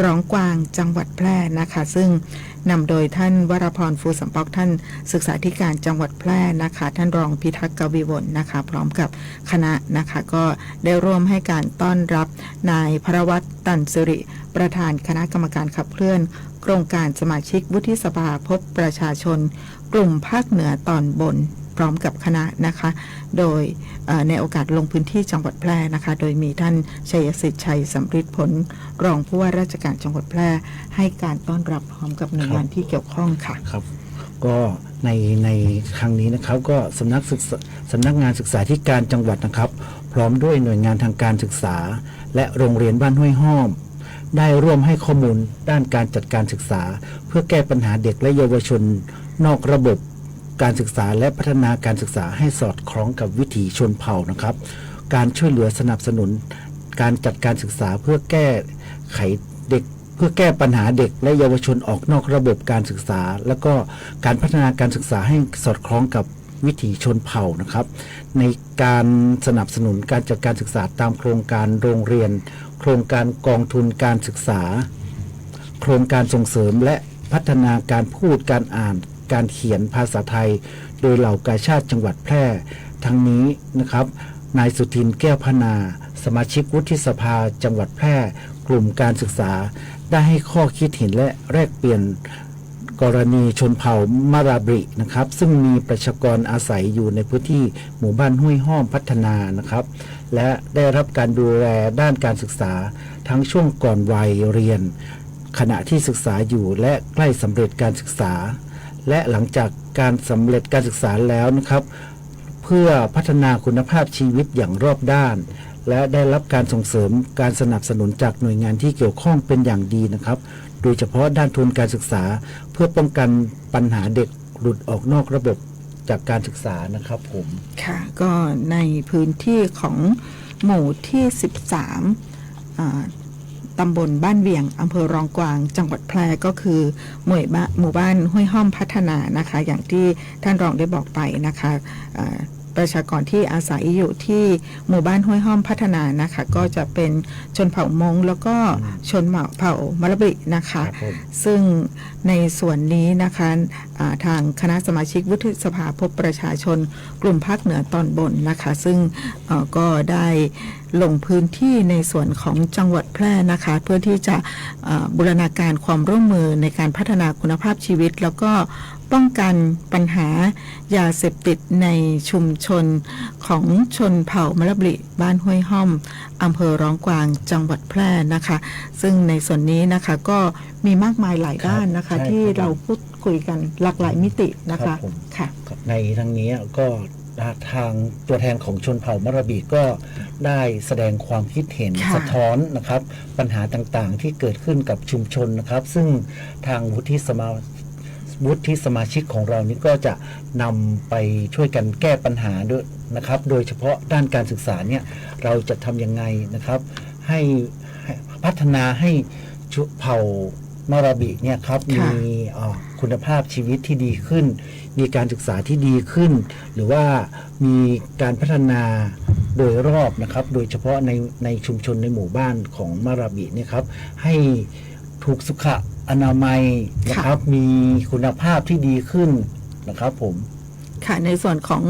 ร้องกวางจังหวัดแพร่นะคะซึ่งนำโดยท่านวรพรฟูสัมปอกท่านศึกษาธิการจังหวัดแพร่นะคะท่านรองพิทักษ์กวีวนนะคะพร้อมกับคณะนะคะก็ได้ร่วมให้การต้อนรับนายพระวัตรตันสิริประธานคณะกรรมการขับเคลื่อนโครงการสมาชิกวุฒิสภาพบประชาชนกลุ่มภาคเหนือตอนบนพร้อมกับคณะนะคะโดยในโอกาสลงพื้นที่จังหวัดแพร่นะคะโดยมีท่านชัยสิทธิ์ชัยสำริดผลรองผู้ว่าราชการจังหวัดแพร่ให้การต้อนรับพร้อมกับหน่วยงานที่เกี่ยวข้องค่ะครับก็ในครั้งนี้นะครับก็สำนักงานศึกษาธิการจังหวัดนะครับพร้อมด้วยหน่วยงานทางการศึกษาและโรงเรียนบ้านห้วยห้อมได้ร่วมให้ข้อมูลด้านการจัดการศึกษาเพื่อแก้ปัญหาเด็กและเยาวชนนอกระบบการศึกษาและพัฒนาการศึกษาให้สอดคล้องกับวิถีชนเผ่านะครับการช่วยเหลือสนับสนุนการจัดการศึกษาเพื่อแก้ไขเด็กเพื่อแก้ปัญหาเด็กและเยาวชนออกนอกระบบการศึกษาแล้วก็การพัฒนาการศึกษาให้สอดคล้องกับวิถีชนเผ่านะครับในการสนับสนุนการจัดการศึกษาตามโครงการโรงเรียนโครงการกองทุนการศึกษาโครงการส่งเสริมและพัฒนาการพูดการอ่านการเขียนภาษาไทยโดยเหล่ากาชาติจังหวัดแพร่ทั้งนี้นะครับนายสุทินแก้วพนาสมาชิกวุฒิสภาจังหวัดแพร่กลุ่มการศึกษาได้ให้ข้อคิดเห็นและแลกเปลี่ยนกรณีชนเผ่ามาราบรินะครับซึ่งมีประชากรอาศัยอยู่ในพื้นที่หมู่บ้านห้วยห้อมพัฒนานะครับและได้รับการดูแลด้านการศึกษาทั้งช่วงก่อนวัยเรียนขณะที่ศึกษาอยู่และใกล้สำเร็จการศึกษาและหลังจากการสำเร็จการศึกษาแล้วนะครับ เพื่อพัฒนาคุณภาพชีวิตอย่างรอบด้าน และได้รับการส่งเสริมการสนับสนุนจากหน่วยงานที่เกี่ยวข้องเป็นอย่างดีนะครับโดยเฉพาะด้านทุนการศึกษาเพื่อป้องกันปัญหาเด็กหลุดออกนอกระบบจากการศึกษานะครับผมค่ะก็ในพื้นที่ของหมู่ที่13ตำบลบ้านเวียงอำเภอรองกวางจังหวัดแพร่ก็คือหมู่บ้านห้วยห้อมพัฒนานะคะอย่างที่ท่านรองได้บอกไปนะคะประชากรที่อาศัยอยู่ที่หมู่บ้านห้วยห้อมพัฒนานะคะก็จะเป็นชนเผ่ามงแล้วก็ชนเผ่ามะละบินะคะซึ่งในส่วนนี้นะคะทางคณะสมาชิกวุฒิสภาพบประชาชนกลุ่มภาคเหนือตอนบนนะคะซึ่งก็ได้ลงพื้นที่ในส่วนของจังหวัดแพร่นะคะเพื่อที่จะบูรณาการความร่วมมือในการพัฒนาคุณภาพชีวิตแล้วก็ป้องกันปัญหายาเสพติดในชุมชนของชนเผ่ามะละบิบ้านห้วยห้อมอำเภอร้องกวางจังหวัดแพร่นะคะซึ่งในส่วนนี้นะคะก็มีมากมายหลายด้านนะคะที่เราพูดคุยกันหลากหลายมิตินะคะค่ะในทั้งนี้ก็ทางตัวแทนของชนเผ่ามะละบิก็ได้แสดงความคิดเห็นสะท้อนนะครับปัญหาต่างๆที่เกิดขึ้นกับชุมชนนะครับซึ่งทางวุฒิสมาชิกของเรานี้ก็จะนำไปช่วยกันแก้ปัญหาด้วยนะครับโดยเฉพาะด้านการศึกษาเนี่ยเราจะทำยังไงนะครับให้พัฒนาให้เผ่ามะละบิเนี่ยครับมีคุณภาพชีวิตที่ดีขึ้นมีการศึกษาที่ดีขึ้นหรือว่ามีการพัฒนาโดยรอบนะครับโดยเฉพาะในชุมชนในหมู่บ้านของมะละบิเนี่ยครับให้ถูกสุขอนามัยนะครับมีคุณภาพที่ดีขึ้นนะครับผมค่ะในส่วนของ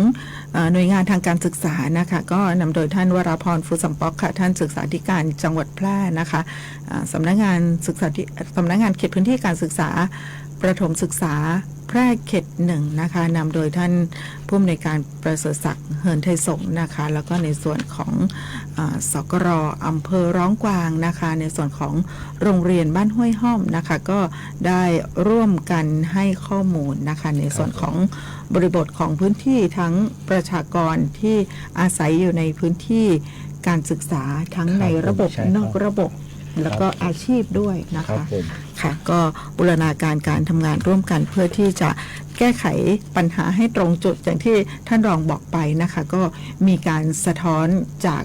หน่วยงานทางการศึกษานะคะก็นำโดยท่านวราพรฟูสัมป๊อกค่ะท่านศึกษาธิการจังหวัดแพร่นะคะสำนักงานเขตพื้นที่การศึกษาประถมศึกษาแพร่เขต1นะคะนำโดยท่านผู้อำนวยการประเสริฐศักดิ์เฮิร์นไทยสงฆ์นะคะแล้วก็ในส่วนของสกร.อำเภอร้องกวางนะคะในส่วนของโรงเรียนบ้านห้วยห้อมนะคะก็ได้ร่วมกันให้ข้อมูลนะคะในส่วนของบริบทของพื้นที่ทั้งประชากรที่อาศัยอยู่ในพื้นที่การศึกษาทั้งในระบบนอกระบบแล้วก็อาชีพด้วยนะคะค่ะก็บูรณาการการทำงานร่วมกันเพื่อที่จะแก้ไขปัญหาให้ตรงจุดอย่างที่ท่านรองบอกไปนะคะก็มีการสะท้อนจาก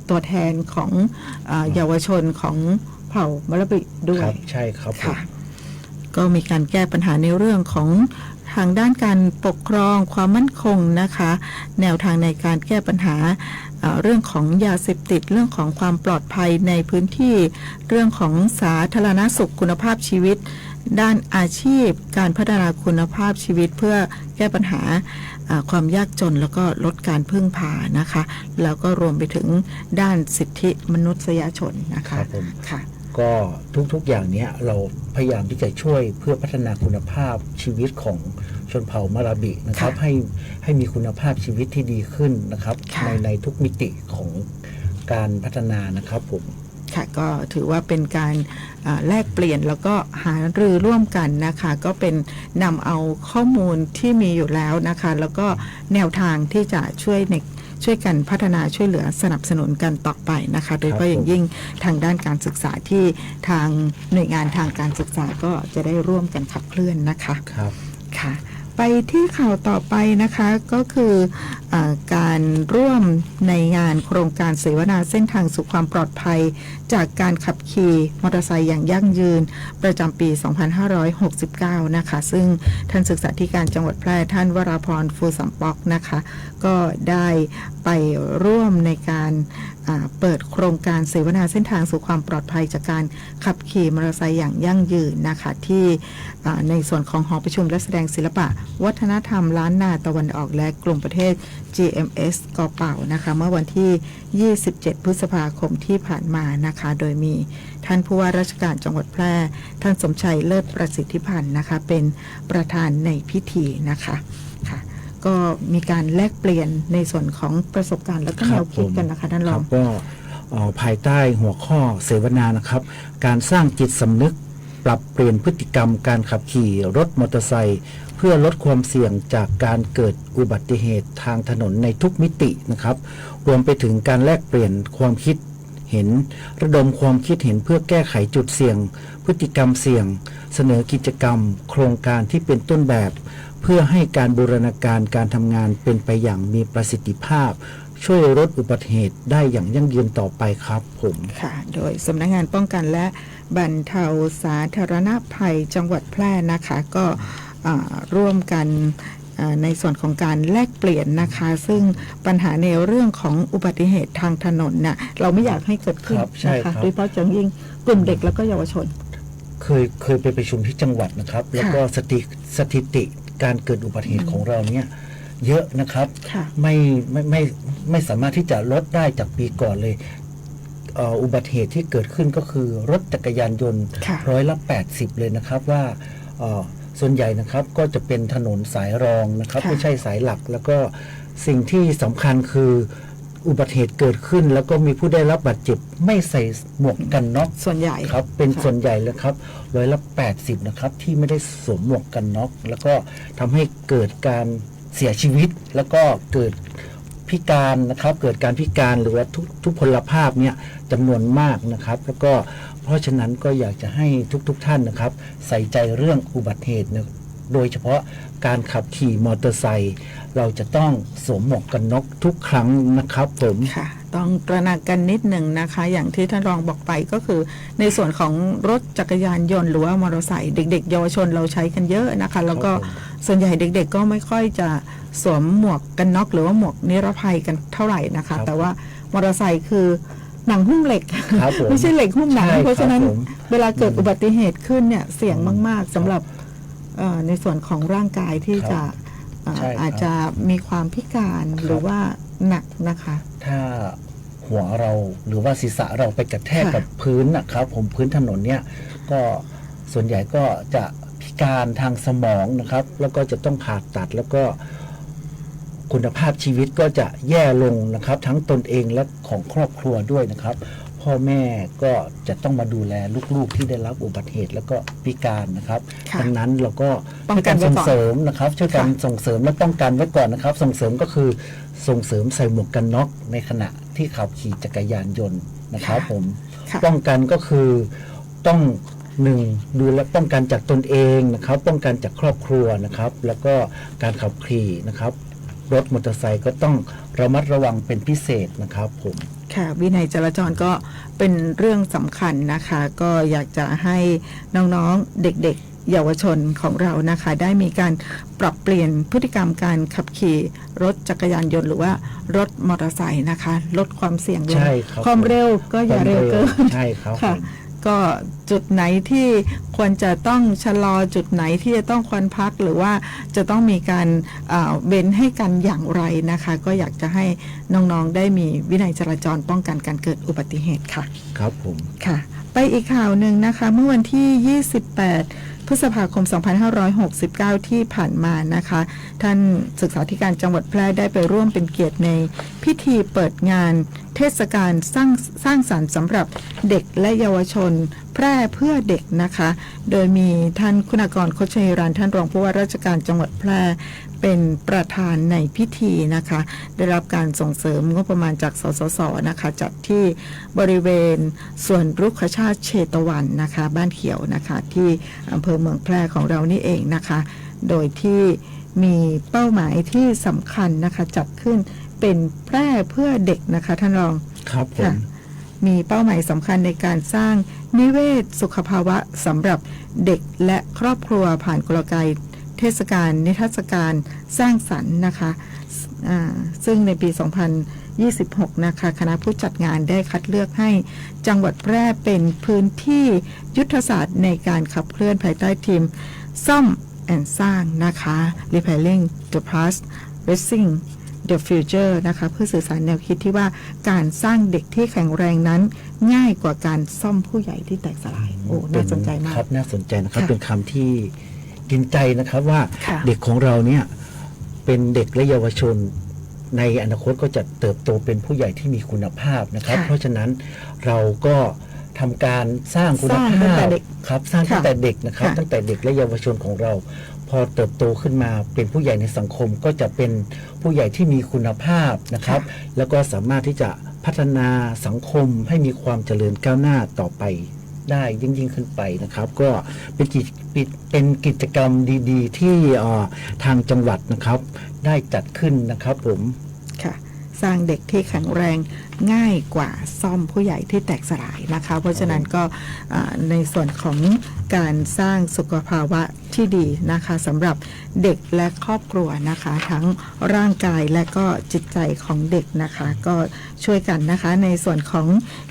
ตัวแทนของเยาวชนของเผ่ามะละบิด้วยใช่ครับค่ะก็มีการแก้ปัญหาในเรื่องของทางด้านการปกครองความมั่นคงนะคะแนวทางในการแก้ปัญหาเรื่องของยาเสพติดเรื่องของความปลอดภัยในพื้นที่เรื่องของสาธารณสุขคุณภาพชีวิตด้านอาชีพการพัฒนาคุณภาพชีวิตเพื่อแก้ปัญหาความยากจนแล้วก็ลดการพึ่งพานะคะแล้วก็รวมไปถึงด้านสิทธิมนุษยชนนะคะค่ะก็ทุกๆอย่างนี้เราพยายามที่จะช่วยเพื่อพัฒนาคุณภาพชีวิตของชนเผ่ามะละบินะครับให้มีคุณภาพชีวิตที่ดีขึ้นนะครับในทุกมิติของการพัฒนานะครับผมค่ะก็ถือว่าเป็นการแลกเปลี่ยนแล้วก็หารือร่วมกันนะคะก็เป็นนำเอาข้อมูลที่มีอยู่แล้วนะคะแล้วก็แนวทางที่จะช่วยกันพัฒนาช่วยเหลือสนับสนุนกันต่อไปนะคะโดยเฉพาะอย่างยิ่งทางด้านการศึกษาที่ทางหน่วยงานทางการศึกษาก็จะได้ร่วมกันขับเคลื่อนนะคะครับค่ะไปที่ข่าวต่อไปนะคะก็คือการร่วมในงานโครงการเสวนาเส้นทางสู่ความปลอดภัยจากการขับขี่มอเตอร์ไซค์อย่างยั่งยืนประจำปี 2569 นะคะซึ่งท่านศึกษาธิการจังหวัดแพร่ท่านวราพรฟูสัมป๊อกนะคะก็ได้ไปร่วมในการเปิดโครงการเสวนาเส้นทางสู่ความปลอดภัยจากการขับขี่มอเตอร์ไซค์อย่างยั่งยืนนะคะที่ในส่วนของหอประชุมและแสดงศิลปะวัฒนธรรมล้านนาตะวันออกและกลุ่มประเทศ GMS กเป่านะคะเมื่อวันที่ 27 พฤษภาคมที่ผ่านมานะคะโดยมีท่านผู้ว่าราชการจังหวัดแพร่ท่านสมชัยเลิศประสิทธิพันธ์นะคะเป็นประธานในพิธีนะคะค่ะก็มีการแลกเปลี่ยนในส่วนของประสบการณ์และก็แนวคิดกันนะคะท่านรองก็ภายใต้หัวข้อเสวนานะครับการสร้างจิตสำนึก ปรับเปลี่ยนพฤติกรรมการขับขี่รถมอเตอร์ไซค์เพื่อลดความเสี่ยงจากการเกิดอุบัติเหตุทางถนนในทุกมิตินะครับรวมไปถึงการแลกเปลี่ยนความคิดเห็นระดมความคิดเห็นเพื่อแก้ไขจุดเสี่ยงพฤติกรรมเสี่ยงเสนอกิจกรรมโครงการที่เป็นต้นแบบเพื่อให้การบูรณาการการทำงานเป็นไปอย่างมีประสิทธิภาพช่วยลดอุบัติเหตุได้อย่างยั่งยืนต่อไปครับผม ค่ะโดยสำนักงานป้องกันและบรรเทาสาธารณภัยจังหวัดแพร่นะคะก็ร่วมกันในส่วนของการแลกเปลี่ยนนะคะซึ่งปัญหาในเรื่องของอุบัติเหตุทางถนนน่ะเราไม่อยากให้เกิดขึ้น ใช่ นะคะ ครับ โดยเฉพาะอย่างยิ่งกลุ่มเด็กแล้วก็เยาวชน เคยไปประชุมที่จังหวัดนะครับแล้วก็สถิติการเกิดอุบัติเหตุของเราเนี่ยเยอะนะครับ ค่ะ ไม่สามารถที่จะลดได้จากปีก่อนเลยอุบัติเหตุที่เกิดขึ้นก็คือรถจักรยานยนต์ ค่ะ 80%เลยนะครับว่าส่วนใหญ่นะครับก็จะเป็นถนนสายรองนะครับไม่ใช่สายหลักแล้วก็สิ่งที่สำคัญคืออุบัติเหตุเกิดขึ้นแล้วก็มีผู้ได้รับบาดเจ็บไม่ใส่หมวกกันน็อก ส่วนใหญ่ ครับเป็นส่วนใหญ่เลยครับ80%นะครับที่ไม่ได้สวมหมวกกันน็อกแล้วก็ทำให้เกิดการเสียชีวิตแล้วก็เกิดพิการนะครับเกิดการพิการหรือว่าทุพพลภาพเนี่ยจำนวนมากนะครับแล้วก็เพราะฉะนั้นก็อยากจะให้ทุกท่านนะครับใส่ใจเรื่องอุบัติเหตุนะโดยเฉพาะการขับขี่มอเตอร์ไซค์เราจะต้องสวมหมวกกันน็อกทุกครั้งนะครับผม ค่ะต้องตระหนักกันนิดหนึ่งนะคะอย่างที่ท่านรองบอกไปก็คือในส่วนของรถจักรยานยนต์หรือว่ามอเตอร์ไซค์เด็กๆเยาวชนเราใช้กันเยอะนะคะแล้วก็ส่วนใหญ่เด็กๆก็ไม่ค่อยจะสวมหมวกกันน็อกหรือว่าหมวกนิรภัยกันเท่าไหร่นะคะแต่ว่ามอเตอร์ไซค์คือหนังหุ้มเหล็ก ครับผม ไม่ใช่เหล็กหุ้มหนัง ใช่ เพราะฉะนั้น ครับผม เวลาเกิดอุบัติเหตุขึ้นเนี่ยเสี่ยงมากๆสำหรับในส่วนของร่างกายที่จะ ใช่ครับ อาจจะมีความพิการหรือว่าหนักนะคะ ถ้าหัวเราหรือว่าศีรษะเราไปกระแทก ค่ะ กับพื้นนะครับผมพื้นถนนเนี่ยก็ส่วนใหญ่ก็จะพิการทางสมองนะครับแล้วก็จะต้องผ่าตัดแล้วก็คุณภาพชีวิตก็จะแย่ลงนะครับทั้งตนเองและของครอบครัวด้วยนะครับพ่อแม่ก็จะต้องมาดูแลลูกๆที่ได้รับอุบัติเหตุแล้วก็พิการนะครับ ค่ะ ดังนั้นเราก็ ป้อ ช่ ง วย กั กัน น ไว้ ส่ง ก่อน เสริมนะครับช่วยกัน ค่ะ ส่งเสริมและป้องกันไว้ก่อนนะครับส่งเสริมก็คือส่งเสริมใส่หมวกกันน็อกในขณะที่ขับขี่จักรยานยนต์นะครับผม ค่ะ ป้องกันก็คือต้องดูแลป้องกันจากตนเองนะครับป้องกันจากครอบครัวนะครับแล้วก็การขับขี่นะครับรถมอเตอร์ไซค์ก็ต้องระมัดระวังเป็นพิเศษนะครับผม ค่ะวินัยจราจรก็เป็นเรื่องสำคัญนะคะ ก็อยากจะให้น้องๆเด็กๆเยาวชนของเรานะคะ ได้มีการปรับเปลี่ยนพฤติกรรมการขับขี่รถจักรยานยนต์หรือว่ารถมอเตอร์ไซค์นะคะ ลดความเสี่ยงลง ใช่ครับ ความเร็วก็อย่าเร็วเกิน ใช่ครับ ค่ะ ผม ก็จุดไหนที่ควรจะต้องชะลอจุดไหนที่จะต้องควรพักหรือว่าจะต้องมีการเว้นให้กันอย่างไรนะคะ ก็อยากจะให้น้องๆได้มีวินัยจราจรป้องกันการเกิดอุบัติเหตุค่ะ ครับผม ค่ะ ไปอีกข่าวหนึ่งนะคะ เมื่อวันที่ 28 พฤษภาคม 2569 ที่ผ่านมานะคะ ท่านศึกษาธิการจังหวัดแพร่ได้ไปร่วมเป็นเกียรติในพิธีเปิดงานเทศกาลสร้างสรรค์สำหรับเด็กและเยาวชนแพร่เพื่อเด็กนะคะ โดยมีท่านคุณากรโคชยรันท่านรองผู้ว่าราชการจังหวัดแพร่เป็นประธานในพิธีนะคะ ได้รับการส่งเสริมงบประมาณจากสสสนะคะจัดที่บริเวณสวนรุกขชาติเชตวันนะคะบ้านเขียวนะคะที่อำเภอเมืองแพร่ของเรานี่เองนะคะ โดยที่มีเป้าหมายที่สำคัญนะคะจัดขึ้นเป็นแพร่เพื่อเด็กนะคะท่านรอง ครับผม ค่ะมีเป้าหมายสำคัญในการสร้างนิเวศสุขภาวะสำหรับเด็กและครอบครัวผ่านกลไกเทศกาลนิทรรศการสร้างสรรค์นะคะซึ่งในปี 2026 นะคะคณะผู้จัดงานได้คัดเลือกให้จังหวัดแพร่เป็นพื้นที่ยุทธศาสตร์ในการขับเคลื่อนภายใต้ทีมซ่อมแอนสร้างนะคะ Repairing the Past Raising The Future นะคะเพื่อสื่อสารแนวคิดที่ว่าการสร้างเด็กที่แข็งแรงนั้นง่ายกว่าการซ่อมผู้ใหญ่ที่แตกสลายโอ้น่าสนใจมาก ครับน่าสนใจนะครับ ค่ะ เป็นคำที่กินใจนะครับว่า ค่ะ เด็กของเราเนี่ยเป็นเด็กและเยาวชนในอนาคตก็จะเติบโตเป็นผู้ใหญ่ที่มีคุณภาพนะครับ เพราะฉะนั้นเราก็ ทำการสร้างคุณ สร้าง ภา ตั้งแต่ พ เด็ก ครับสร้างตั้งแต่เด็กนะครับ ค่ะ ตั้งแต่เด็กและเยาวชนของเรา พอเติบโตขึ้นมาเป็นผู้ใหญ่ในสังคมก็จะเป็นผู้ใหญ่ที่มีคุณภาพนะครับ แล้วก็สามารถที่จะพัฒนาสังคมให้มีความเจริญก้าวหน้าต่อไปได้ยิ่งขึ้นไปนะครับ ก็เป็นกิจกรรมดีๆ ที่ทางจังหวัดนะครับได้จัดขึ้นนะครับผม ค่ะสร้างเด็กที่แข็งแรงง่ายกว่าซ่อมผู้ใหญ่ที่แตกสลายนะคะเพราะฉะนั้นก็ในส่วนของการสร้างสุขภาวะที่ดีนะคะสำหรับเด็กและครอบครัวนะคะทั้งร่างกายและก็จิตใจของเด็กนะคะก็ช่วยกันนะคะในส่วนของ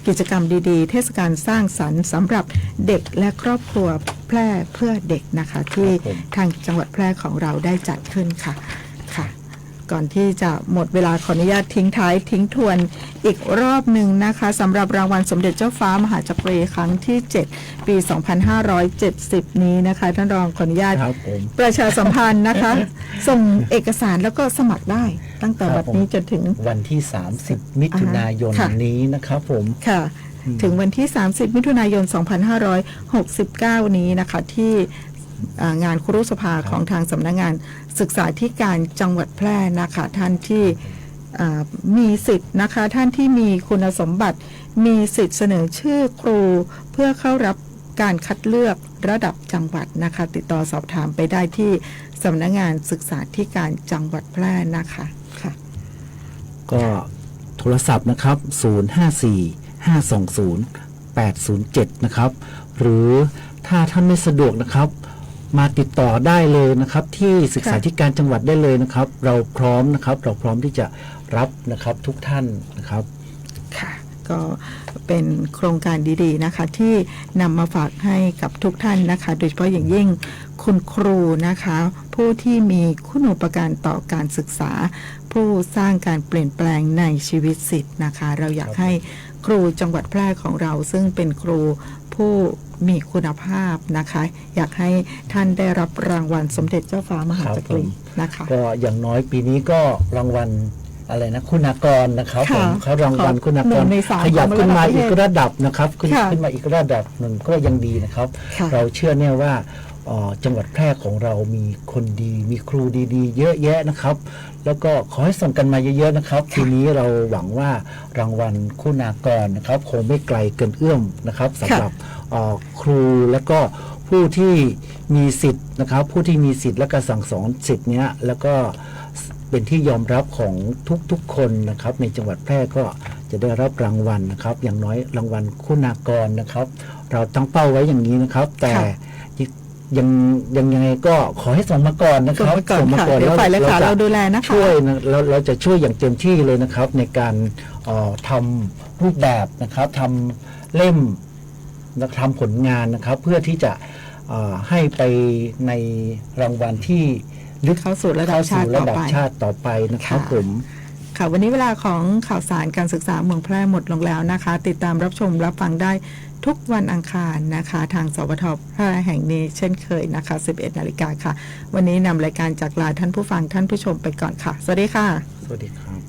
กิจกรรมดีๆเทศกาลสร้างสรรค์สำหรับเด็กและครอบครัวแพร่เพื่อเด็กนะคะที่ทางจังหวัดแพร่ของเราได้จัดขึ้นค่ะค่ะ ก่อนที่จะหมดเวลาขออนุญาตทิ้งท้ายทิ้งทวนอีกรอบหนึ่งนะคะสำหรับรางวัลสมเด็จเจ้าฟ้ามหาจักรีครั้งที่ 7 ปี 2570 นี้นะคะท่านรองขออนุญาต ครับผม ประชาสัมพันธ์นะคะ ส่งเอกสารแล้วก็สมัครได้ตั้งแต่วันนี้จนถึง วันที่ 30 มิถุนายน ค่ะ นี้นะครับผม ค่ะถึงวันที่ 30 มิถุนายน 2569 นี้นะคะที่งานครุสภาของทางสำนักงานศึกษาธิการจังหวัดแพร่นะคะท่านที่มีสิทธิ์นะคะท่านที่มีคุณสมบัติมีสิทธิ์เสนอชื่อครูเพื่อเข้ารับการคัดเลือกระดับจังหวัดนะคะติดต่อสอบถามไปได้ที่สำนักงานศึกษาธิการจังหวัดแพร่นะคะค่ะ ก็โทรศัพท์นะครับ 054-520-807 นะครับ หรือถ้าท่านไม่สะดวกนะครับมาติดต่อได้เลยนะครับที่ศึกษาธิการจังหวัดได้เลยนะครับ เราพร้อมนะครับเราพร้อมที่จะรับนะครับทุกท่านนะครับ ค่ะก็เป็นโครงการดีๆนะคะที่นำมาฝากให้กับทุกท่านนะคะโดยเฉพาะอย่างยิ่งคุณครูนะคะผู้ที่มีคุณูปการต่อการศึกษา ผู้สร้างการเปลี่ยนแปลงในชีวิตศิษย์นะคะเราอยากให้ครูจังหวัดแพร่ของเราซึ่งเป็นครูผู้มีคุณภาพนะคะอยากให้ท่านได้รับรางวัลสมเด็จเจ้าฟ้ามหาจักรีนะคะ ก็อย่างน้อยปีนี้ก็รางวัลอะไรนะคุณากรนะครับผม ค่ะ เขารางวัลคุณาก หนึ่ รง ในสาม ขยับขึ้นมา ของระดับประเทศ อีกระดับนะครับขึ้น ค่ะ มาอีกระดับหนึ่งก็ยังดีนะครับ ค่ะ เราเชื่อแน่ว่าจังหวัดแพร่ของเรามีคนดีมีครูดีๆ เยอะแยะนะครับ แล้วก็ขอให้ส่งกันมาเยอะๆนะครับทีนี้เราหวังว่ารางวัลคุณากรนะครับคงไม่ไกลเกินเอื้อมนะครับสำหรับครูและก็ผู้ที่มีสิทธิ์นะครับผู้ที่มีสิทธิ์และการสั่งสอนสิทธิ์เนี้ยแล้วก็เป็นที่ยอมรับของทุกๆคนนะครับในจังหวัดแพร่ก็จะได้รับรางวัลนะครับอย่างน้อยรางวัลคุณากรนะครับเราตั้งเป้าไว้อย่างนี้นะครับแต่ยังไงก็ขอให้ส่งมาก่อนนะครับ ส่งมาก่อนค่ะเดี๋ยวฝ่ายเลขาเราดูแลนะคะ ช่วยนะเราจะช่วยอย่างเต็มที่เลยนะครับในการทำรูปแบบนะครับทำเล่มทำผลงานนะครับเพื่อที่จะให้ไปในรางวัลที่ลึก เข้าสู่ระดับชาติต่อไป ระดับชาติต่อไปนะครับผม ค่ะวันนี้เวลาของข่าวสารการศึกษาเมืองแพร่หมดลงแล้วนะคะติดตามรับชมรับฟังได้ทุกวันอังคารนะคะทางสวทแพร่แห่งนี้เช่นเคยนะคะ 11 นาฬิกาค่ะวันนี้นำรายการจากลาท่านผู้ฟังท่านผู้ชมไปก่อนค่ะสวัสดีค่ะ สวัสดีครับ